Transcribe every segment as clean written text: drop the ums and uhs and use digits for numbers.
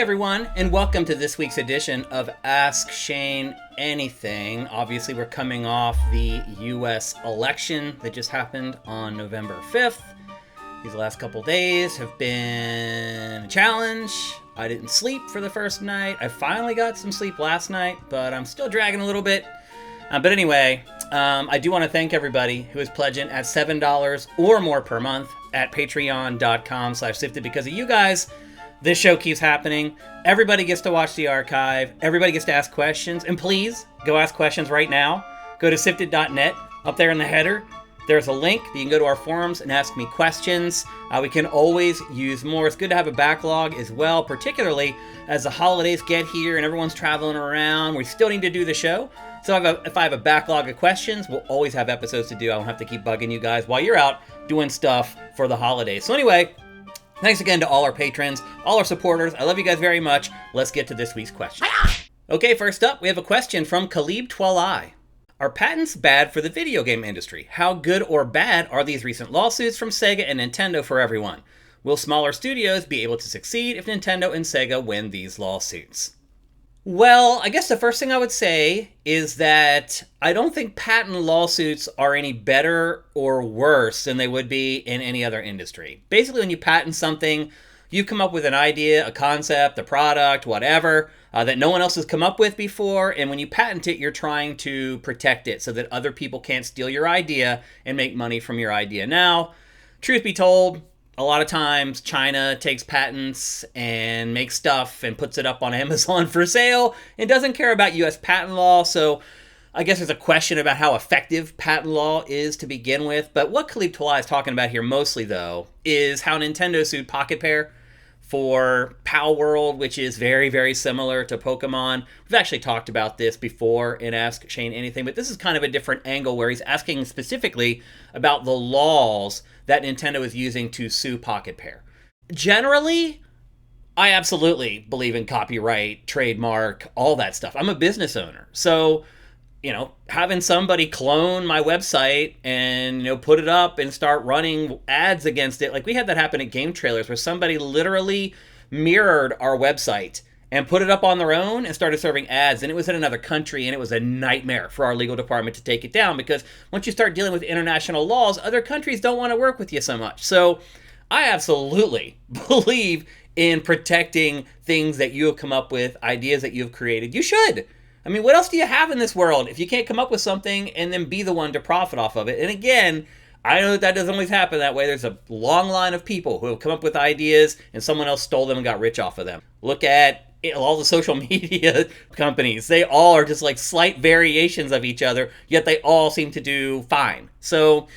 everyone, and welcome to this week's edition of Ask Shane Anything. Obviously, we're coming off the U.S. election that just happened on November 5th. These last couple days have been a challenge. I didn't sleep for the first night. I finally got some sleep last night, but I'm still dragging a little bit. But anyway, I do want to thank everybody who is pledging at $7 or more per month at patreon.com/SIFTD. Because of you guys, this show keeps happening. Everybody gets to watch the archive. Everybody gets to ask questions. And please, go ask questions right now. Go to SIFTD.net. Up there in the header, there's a link that you can go to our forums and ask me questions. We can always use more. It's good to have a backlog as well, particularly as the holidays get here and everyone's traveling around. We still need to do the show. So if I have a backlog of questions, we'll always have episodes to do. I won't have to keep bugging you guys while you're out doing stuff for the holidays. So anyway, thanks again to all our patrons, all our supporters. I love you guys very much. Let's get to this week's question. Okay, first up, we have a question from Khalib Twalai. Are patents bad for the video game industry? How good or bad are these recent lawsuits from Sega and Nintendo for everyone? Will smaller studios be able to succeed if Nintendo and Sega win these lawsuits? Well, I guess the first thing I would say is that I don't think patent lawsuits are any better or worse than they would be in any other industry. Basically, when you patent something, you come up with an idea, a concept, a product, whatever, that no one else has come up with before. And when you patent it, you're trying to protect it so that other people can't steal your idea and make money from your idea. Now, truth be told, a lot of times China takes patents and makes stuff and puts it up on Amazon for sale and doesn't care about US patent law. So I guess there's a question about how effective patent law is to begin with. But what Khalib Twalai is talking about here mostly, though, is how Nintendo sued Pocket Pair for Pal World, which is very, very similar to Pokemon. We've actually talked about this before in Ask Shane Anything, but this is kind of a different angle where he's asking specifically about the laws that Nintendo is using to sue Pocket Pair. Generally, I absolutely believe in copyright, trademark, all that stuff. I'm a business owner. So, having somebody clone my website and, put it up and start running ads against it. Like we had that happen at Game Trailers where somebody literally mirrored our website and put it up on their own and started serving ads. And it was in another country and it was a nightmare for our legal department to take it down because once you start dealing with international laws, other countries don't want to work with you so much. So I absolutely believe in protecting things that you have come up with, ideas that you've created. You should. I mean, what else do you have in this world if you can't come up with something and then be the one to profit off of it? And again, I know that doesn't always happen that way. There's a long line of people who have come up with ideas and someone else stole them and got rich off of them. Look at all the social media companies. They all are just like slight variations of each other, yet they all seem to do fine. So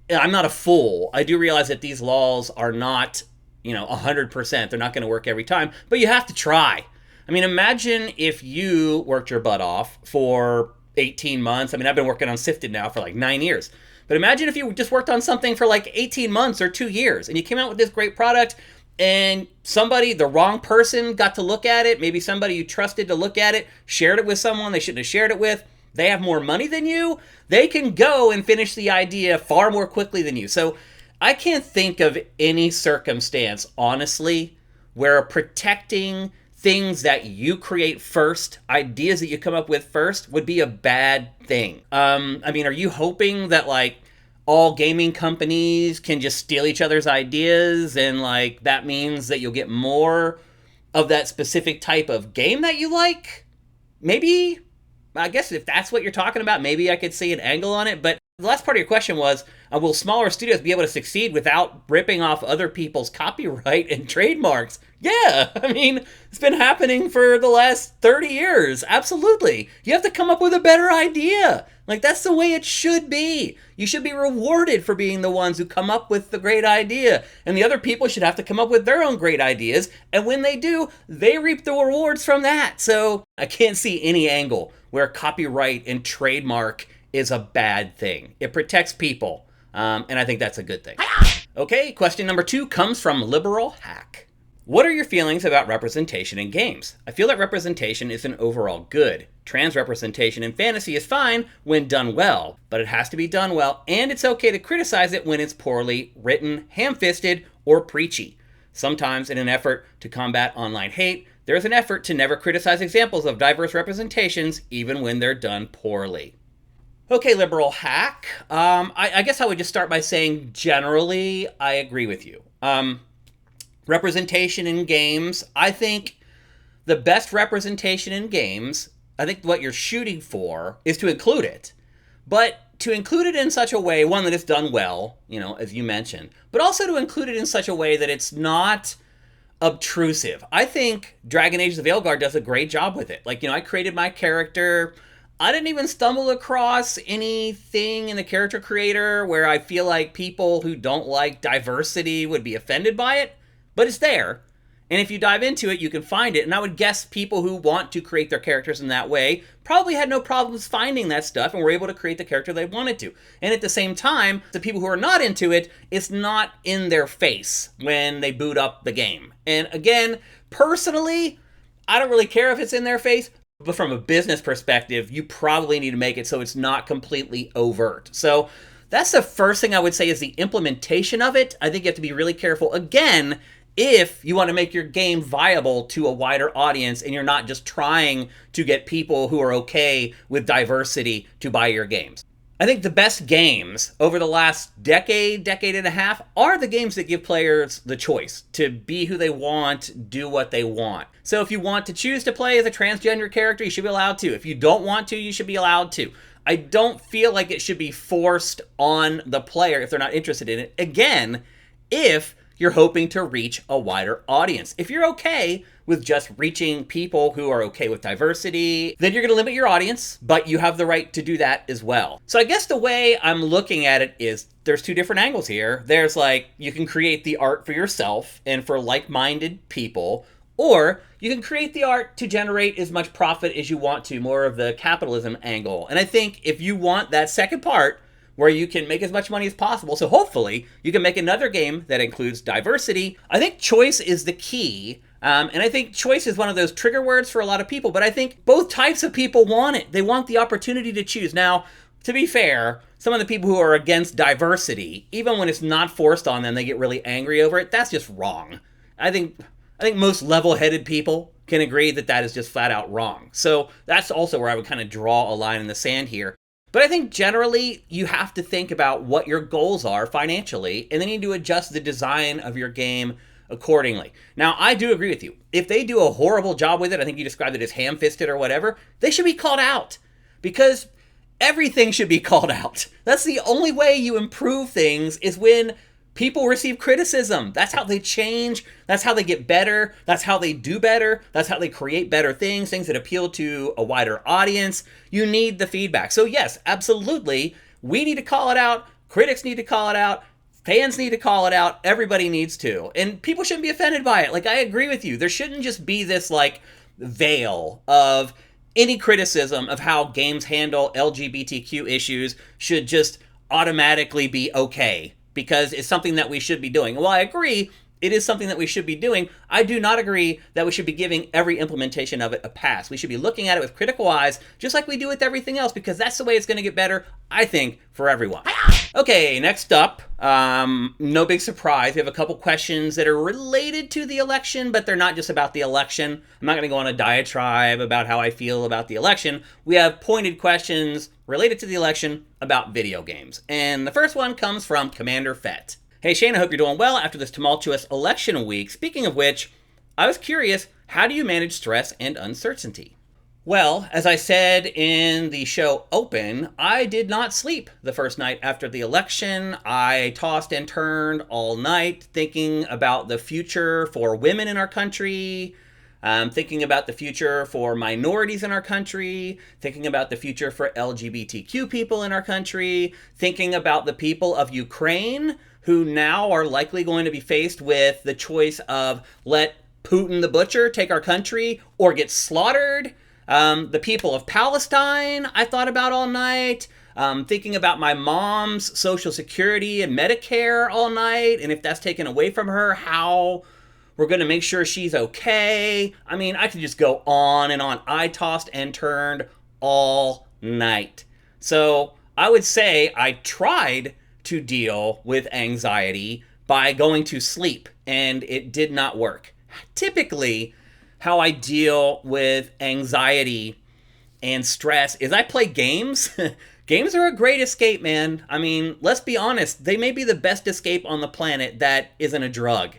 I'm not a fool. I do realize that these laws are not, 100%. They're not going to work every time, but you have to try. I mean, imagine if you worked your butt off for 18 months. I mean, I've been working on SIFTD now for like 9 years. But imagine if you just worked on something for like 18 months or 2 years and you came out with this great product and somebody, the wrong person, got to look at it. Maybe somebody you trusted to look at it, shared it with someone they shouldn't have shared it with. They have more money than you. They can go and finish the idea far more quickly than you. So I can't think of any circumstance, honestly, where protecting things that you create first, ideas that you come up with first, would be a bad thing. I mean, are you hoping that like all gaming companies can just steal each other's ideas and like that means that you'll get more of that specific type of game that you like? Maybe, I guess if that's what you're talking about, maybe I could see an angle on it. But the last part of your question was, will smaller studios be able to succeed without ripping off other people's copyright and trademarks? Yeah, I mean, it's been happening for the last 30 years. Absolutely. You have to come up with a better idea. Like, that's the way it should be. You should be rewarded for being the ones who come up with the great idea. And the other people should have to come up with their own great ideas. And when they do, they reap the rewards from that. So I can't see any angle where copyright and trademark is a bad thing. It protects people. And I think that's a good thing. Okay, question number 2 comes from Liberal Hack. What are your feelings about representation in games? I feel that representation is an overall good. Trans representation in fantasy is fine when done well, but it has to be done well, and it's okay to criticize it when it's poorly written, ham-fisted, or preachy. Sometimes in an effort to combat online hate, There's an effort to never criticize examples of diverse representations, even when they're done poorly. Okay, liberal hack. I guess I would just start by saying generally, I agree with you. Representation in games, I think the best representation in games, I think what you're shooting for is to include it. But to include it in such a way, one, that it's done well, as you mentioned, but also to include it in such a way that it's not obtrusive. I think Dragon Age the Veilguard does a great job with it. I created my character. I didn't even stumble across anything in the character creator where I feel like people who don't like diversity would be offended by it, but it's there. And if you dive into it, you can find it. And I would guess people who want to create their characters in that way probably had no problems finding that stuff and were able to create the character they wanted to. And at the same time, the people who are not into it, it's not in their face when they boot up the game. And again, personally, I don't really care if it's in their face, but from a business perspective, you probably need to make it so it's not completely overt. So that's the first thing I would say is the implementation of it. I think you have to be really careful. Again, if you want to make your game viable to a wider audience and you're not just trying to get people who are okay with diversity to buy your games. I think the best games over the last decade and a half are the games that give players the choice to be who they want, do what they want. So if you want to choose to play as a transgender character, you should be allowed to. If you don't want to, you should be allowed to. I don't feel like it should be forced on the player if they're not interested in it. Again, if you're hoping to reach a wider audience. If you're okay with just reaching people who are okay with diversity, then you're going to limit your audience, but you have the right to do that as well. So I guess the way I'm looking at it is there's two different angles here. There's you can create the art for yourself and for like-minded people, or you can create the art to generate as much profit as you want to, more of the capitalism angle. And I think if you want that second part, where you can make as much money as possible, so hopefully you can make another game that includes diversity, I think choice is the key. And I think choice is one of those trigger words for a lot of people, but I think both types of people want it. They want the opportunity to choose. Now, to be fair, some of the people who are against diversity, even when it's not forced on them, they get really angry over it. That's just wrong. I think most level-headed people can agree that that is just flat out wrong. So that's also where I would kind of draw a line in the sand here. But I think generally you have to think about what your goals are financially, and then you need to adjust the design of your game accordingly. Now, I do agree with you. If they do a horrible job with it, I think you described it as ham-fisted or whatever, they should be called out. Because everything should be called out. That's the only way you improve things is when people receive criticism. That's how they change. That's how they get better. That's how they do better. That's how they create better things that appeal to a wider audience. You need the feedback. So yes, absolutely, we need to call it out. Critics need to call it out. Fans need to call it out. Everybody needs to. And people shouldn't be offended by it. I agree with you. There shouldn't just be this veil of any criticism of how games handle LGBTQ issues should just automatically be okay, because it's something that we should be doing. While I agree, it is something that we should be doing, I do not agree that we should be giving every implementation of it a pass. We should be looking at it with critical eyes, just like we do with everything else, because that's the way it's going to get better, I think, for everyone. Okay, next up, no big surprise. We have a couple questions that are related to the election, but they're not just about the election. I'm not going to go on a diatribe about how I feel about the election. We have pointed questions related to the election about video games. And the first one comes from Commander Fett. Hey Shane, I hope you're doing well after this tumultuous election week. Speaking of which, I was curious, how do you manage stress and uncertainty? Well, as I said in the show Open, I did not sleep the first night after the election. I tossed and turned all night thinking about the future for women in our country, thinking about the future for minorities in our country, thinking about the future for LGBTQ people in our country, thinking about the people of Ukraine who now are likely going to be faced with the choice of let Putin the butcher take our country or get slaughtered. The people of Palestine, I thought about all night. Thinking about my mom's Social Security and Medicare all night, and if that's taken away from her, how we're going to make sure she's okay. I mean, I could just go on and on. I tossed and turned all night. So I would say I tried to deal with anxiety by going to sleep, and it did not work. Typically, how I deal with anxiety and stress is I play games. Games are a great escape, man. I mean, let's be honest, they may be the best escape on the planet that isn't a drug.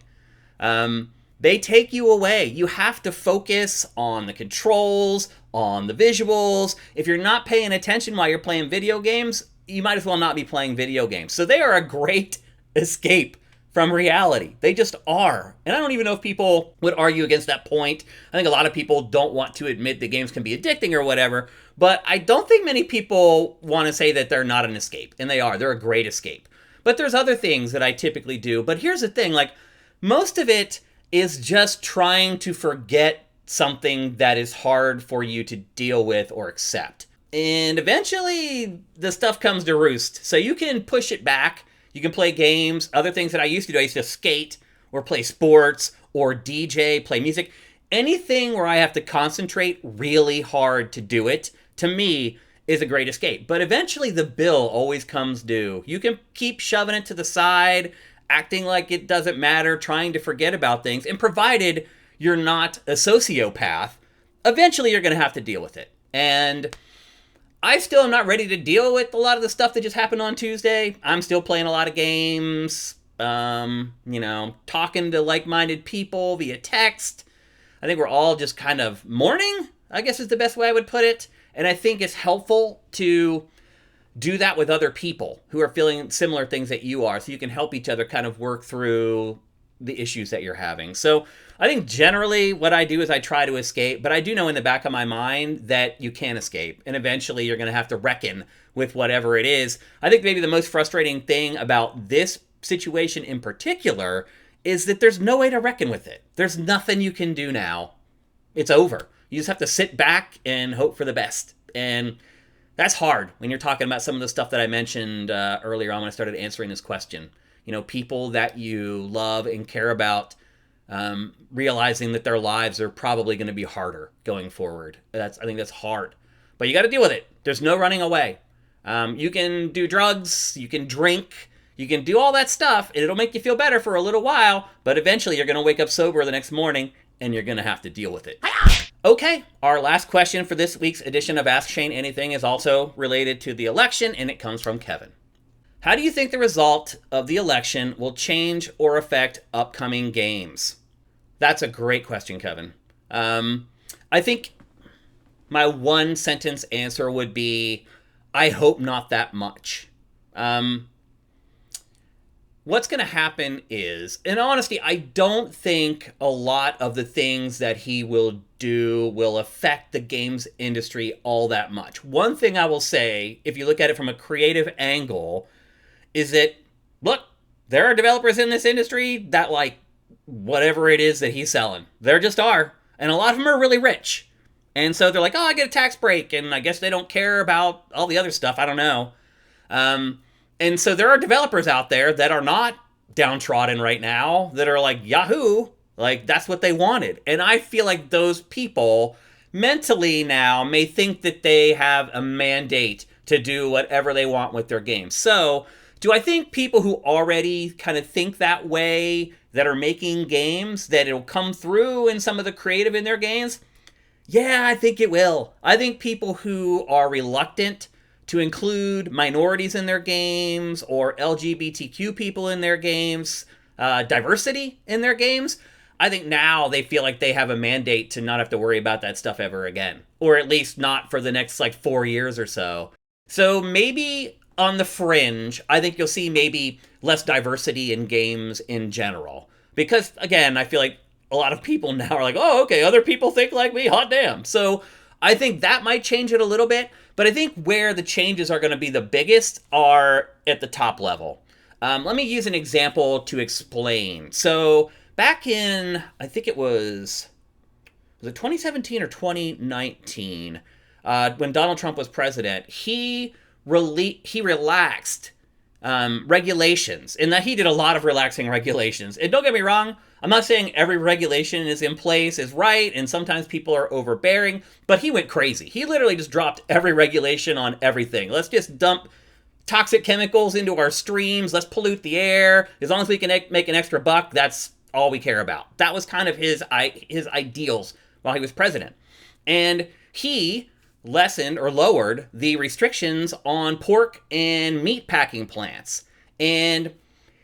They take you away. You have to focus on the controls, on the visuals. If you're not paying attention while you're playing video games, you might as well not be playing video games. So they are a great escape from reality. They just are. And I don't even know if people would argue against that point. I think a lot of people don't want to admit that games can be addicting or whatever, but I don't think many people want to say that they're not an escape. And they are. They're a great escape. But there's other things that I typically do. But here's the thing, like, most of it is just trying to forget something that is hard for you to deal with or accept. And eventually the stuff comes to roost. So you can push it back. You can play games. Other things that I used to do, I used to skate or play sports or DJ, play music. Anything where I have to concentrate really hard to do it, to me, is a great escape. But eventually the bill always comes due. You can keep shoving it to the side, acting like it doesn't matter, trying to forget about things, and provided you're not a sociopath, eventually you're going to have to deal with it. And I still am not ready to deal with a lot of the stuff that just happened on Tuesday. I'm still playing a lot of games, talking to like-minded people via text. I think we're all just kind of mourning, I guess is the best way I would put it. And I think it's helpful to do that with other people who are feeling similar things that you are, so you can help each other kind of work through the issues that you're having. So I think generally what I do is I try to escape, but I do know in the back of my mind that you can't escape, and eventually you're going to have to reckon with whatever it is. I think maybe the most frustrating thing about this situation in particular is that there's no way to reckon with it. There's nothing you can do now. It's over. You just have to sit back and hope for the best. And that's hard when you're talking about some of the stuff that I mentioned earlier on when I started answering this question. You know, people that you love and care about, realizing that their lives are probably going to be harder going forward. I think that's hard. But you got to deal with it. There's no running away. You can do drugs, you can drink, you can do all that stuff, and it'll make you feel better for a little while, but eventually you're going to wake up sober the next morning, and you're going to have to deal with it. Okay, our last question for this week's edition of Ask Shane Anything is also related to the election, and it comes from Kevin. How do you think the result of the election will change or affect upcoming games? That's a great question, Kevin. I think my one sentence answer would be, I hope not that much. What's going to happen is, in honesty, I don't think a lot of the things that he will do will affect the games industry all that much. One thing I will say, if you look at it from a creative angle, is that, look, there are developers in this industry that like whatever it is that he's selling. There just are. And a lot of them are really rich. And so they're like, oh, I get a tax break. And I guess they don't care about all the other stuff. I don't know. And so there are developers out there that are not downtrodden right now that are like, Yahoo! Like, that's what they wanted. And I feel like those people mentally now may think that they have a mandate to do whatever they want with their games. So do I think people who already kind of think that way, that are making games, that it'll come through in some of the creative in their games? Yeah, I think it will. I think people who are reluctant to include minorities in their games or LGBTQ people in their games, diversity in their games, I think now they feel like they have a mandate to not have to worry about that stuff ever again. Or at least not for the next 4 years or so. So maybe on the fringe, I think you'll see maybe less diversity in games in general. Because, again, I feel like a lot of people now are like, oh, okay, other people think like me, hot damn. So I think that might change it a little bit. But I think where the changes are going to be the biggest are at the top level. Let me use an example to explain. So back in, I think it was it 2017 or 2019, when Donald Trump was president, he relaxed regulations, and that he did a lot of relaxing regulations. And don't get me wrong, I'm not saying every regulation is in place is right, and sometimes people are overbearing, but he went crazy. He literally just dropped every regulation on everything. Let's just dump toxic chemicals into our streams. Let's pollute the air. As long as we can make an extra buck, that's all we care about. That was kind of his ideals while he was president. And he lessened or lowered the restrictions on pork and meat packing plants. And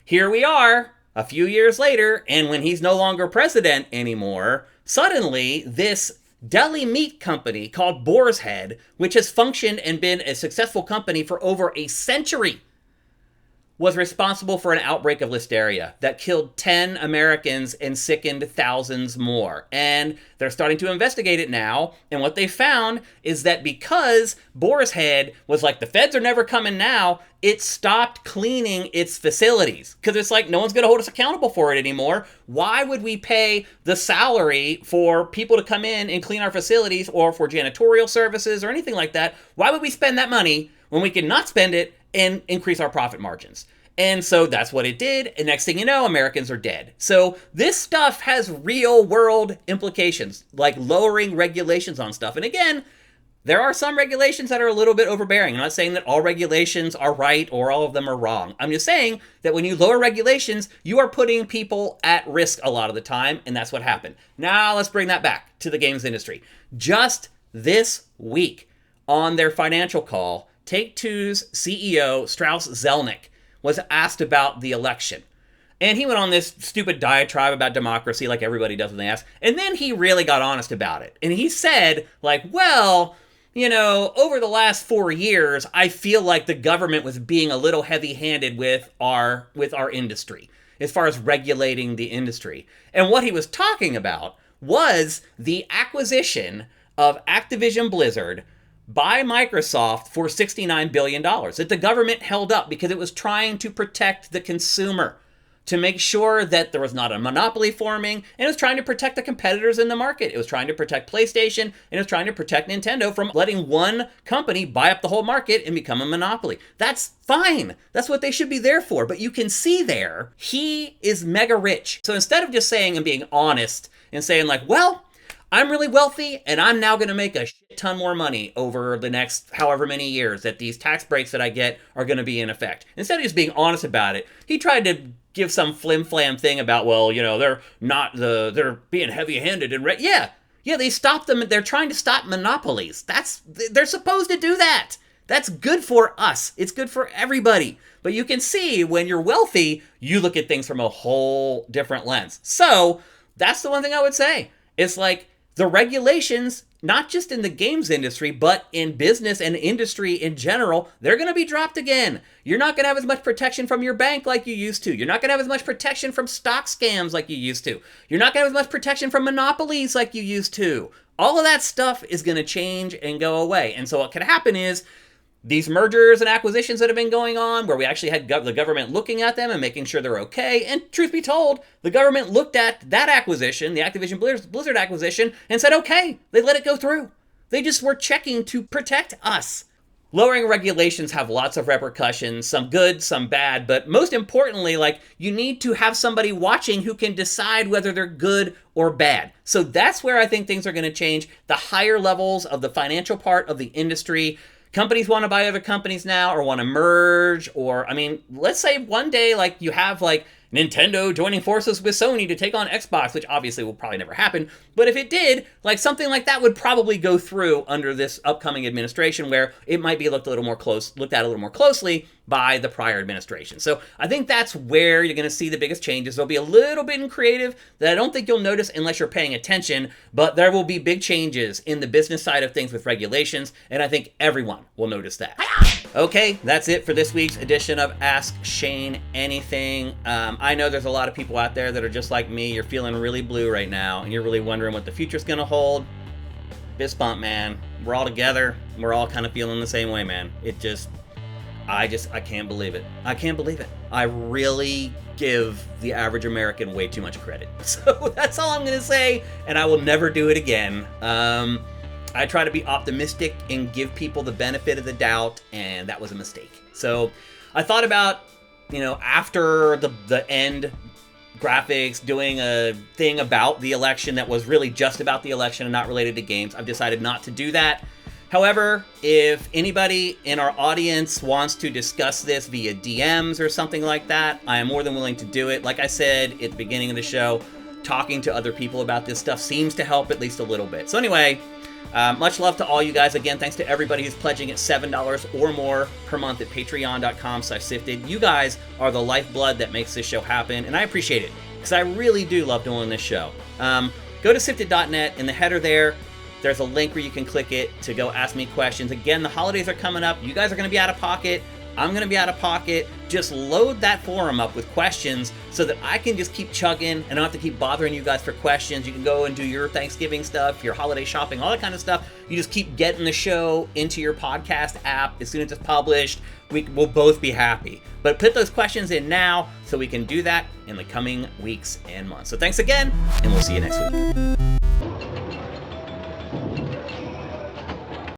here we are a few years later, and when he's no longer president anymore, suddenly this deli meat company called Boar's Head, which has functioned and been a successful company for over a century, was responsible for an outbreak of listeria that killed 10 Americans and sickened thousands more. And they're starting to investigate it now. And what they found is that because Boar's Head was like, the feds are never coming now, it stopped cleaning its facilities. Because it's like, no one's going to hold us accountable for it anymore. Why would we pay the salary for people to come in and clean our facilities or for janitorial services or anything like that? Why would we spend that money when we can not spend it and increase our profit margins? And so that's what it did. And next thing you know, Americans are dead. So this stuff has real world implications, like lowering regulations on stuff. And again, there are some regulations that are a little bit overbearing. I'm not saying that all regulations are right or all of them are wrong. I'm just saying that when you lower regulations, you are putting people at risk a lot of the time. And that's what happened. Now let's bring that back to the games industry. Just this week on their financial call, Take-Two's CEO, Strauss Zelnick, was asked about the election. And he went on this stupid diatribe about democracy like everybody does when they ask. And then he really got honest about it. And he said, like, well, you know, over the last 4 years, I feel like the government was being a little heavy-handed with our industry as far as regulating the industry. And what he was talking about was the acquisition of Activision Blizzard by Microsoft for $69 billion that the government held up because it was trying to protect the consumer, to make sure that there was not a monopoly forming, and it was trying to protect the competitors in the market. It was trying to protect PlayStation, and it was trying to protect Nintendo from letting one company buy up the whole market and become a monopoly. That's fine. That's what they should be there for. But you can see there, he is mega rich. So instead of just saying and being honest and saying like, well, I'm really wealthy, and I'm now going to make a shit ton more money over the next however many years that these tax breaks that I get are going to be in effect. Instead of just being honest about it, he tried to give some flim-flam thing about, well, you know, they're being heavy-handed and yeah, they stopped them. They're trying to stop monopolies. They're supposed to do that. That's good for us. It's good for everybody. But you can see when you're wealthy, you look at things from a whole different lens. So that's the one thing I would say. It's like, the regulations, not just in the games industry, but in business and industry in general, they're going to be dropped again. You're not going to have as much protection from your bank like you used to. You're not going to have as much protection from stock scams like you used to. You're not going to have as much protection from monopolies like you used to. All of that stuff is going to change and go away. And so what could happen is these mergers and acquisitions that have been going on, where we actually had the government looking at them and making sure they're okay. And truth be told, the government looked at that acquisition, the Activision Blizzard acquisition, and said, okay, they let it go through. They just were checking to protect us. Lowering regulations have lots of repercussions, some good, some bad, but most importantly, like, you need to have somebody watching who can decide whether they're good or bad. So that's where I think things are going to change. The higher levels of the financial part of the industry. Companies want to buy other companies now or want to merge, or, I mean, let's say one day, like, you have, like, Nintendo joining forces with Sony to take on Xbox, which obviously will probably never happen. But if it did, like, something like that would probably go through under this upcoming administration, where it might be looked at a little more closely by the prior administration. So I think that's where you're going to see the biggest changes. There'll be a little bit in creative that I don't think you'll notice unless you're paying attention, but there will be big changes in the business side of things with regulations, and I think everyone will notice that. Okay, that's it for this week's edition of Ask Shane Anything. I know there's a lot of people out there that are just like me. You're feeling really blue right now, and you're really wondering what the future's going to hold. Fist bump, man. We're all together. We're all kind of feeling the same way, man. I can't believe it. I can't believe it. I really give the average American way too much credit. So that's all I'm going to say, and I will never do it again. I try to be optimistic and give people the benefit of the doubt, and that was a mistake. So I thought about, after the end graphics, doing a thing about the election that was really just about the election and not related to games. I've decided not to do that. However, if anybody in our audience wants to discuss this via DMs or something like that, I am more than willing to do it. Like I said at the beginning of the show, talking to other people about this stuff seems to help at least a little bit. So anyway, much love to all you guys. Again, thanks to everybody who's pledging at $7 or more per month at patreon.com/sifted. You guys are the lifeblood that makes this show happen, and I appreciate it because I really do love doing this show. Go to sifted.net. In the header there's a link where you can click it to go ask me questions. Again, the holidays are coming up. You guys are going to be out of pocket. I'm going to be out of pocket. Just load that forum up with questions so that I can just keep chugging and I don't have to keep bothering you guys for questions. You can go and do your Thanksgiving stuff, your holiday shopping, all that kind of stuff. You just keep getting the show into your podcast app as soon as it's published. We'll both be happy. But put those questions in now so we can do that in the coming weeks and months. So thanks again, and we'll see you next week.